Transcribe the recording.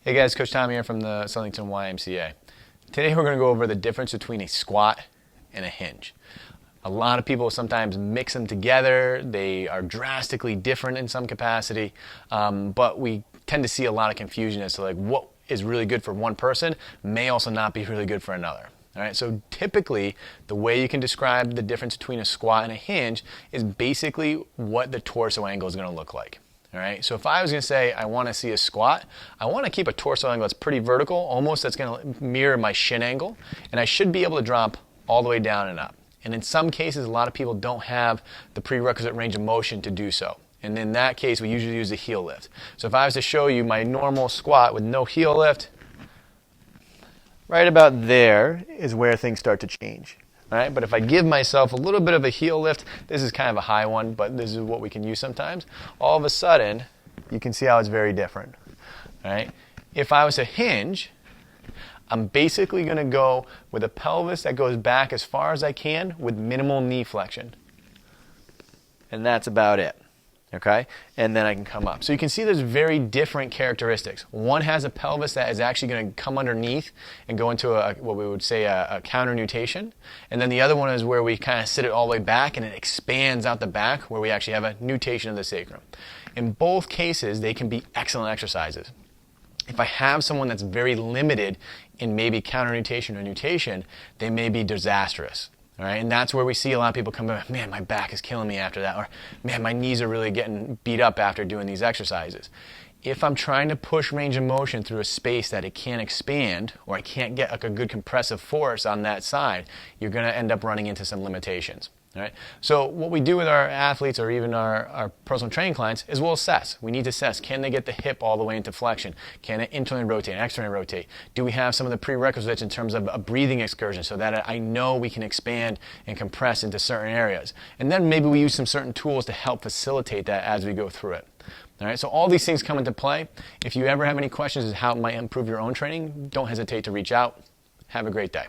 Hey guys, Coach Tom here from the Southington YMCA. Today we're going to go over the difference between a squat and a hinge. A lot of people sometimes mix them together. They are drastically different in some capacity, but we tend to see a lot of confusion as to what is really good for one person may also not be really good for another. All right, so typically the way you can describe the difference between a squat and a hinge is basically what the torso angle is going to look like. All right, so if I was going to say I want to see a squat, I want to keep a torso angle that's pretty vertical, almost that's going to mirror my shin angle, and I should be able to drop all the way down and up. And in some cases, a lot of people don't have the prerequisite range of motion to do so. And in that case, we usually use a heel lift. So if I was to show you my normal squat with no heel lift, right about there is where things start to change. All right, but if I give myself a little bit of a heel lift, this is kind of a high one, but this is what we can use sometimes, all of a sudden, you can see how it's very different. All right, if I was to hinge, I'm basically going to go with a pelvis that goes back as far as I can with minimal knee flexion. And that's about it. Okay, and then I can come up. So you can see there's very different characteristics. One has a pelvis that is actually going to come underneath and go into what we would say a counter nutation. And then the other one is where we kind of sit it all the way back and it expands out the back where we actually have a nutation of the sacrum. In both cases, they can be excellent exercises. If I have someone that's very limited in maybe counter nutation or nutation, they may be disastrous. All right, and that's where we see a lot of people come back, man, my back is killing me after that, or man, my knees are really getting beat up after doing these exercises. If I'm trying to push range of motion through a space that it can't expand, or I can't get a good compressive force on that side, you're going to end up running into some limitations. All right? So what we do with our athletes or even our personal training clients is we'll assess. We need to assess, can they get the hip all the way into flexion? Can it internally rotate, externally rotate? Do we have some of the prerequisites in terms of a breathing excursion so that I know we can expand and compress into certain areas? And then maybe we use some certain tools to help facilitate that as we go through it. All right, so all these things come into play. If you ever have any questions as to how it might improve your own training, don't hesitate to reach out. Have a great day.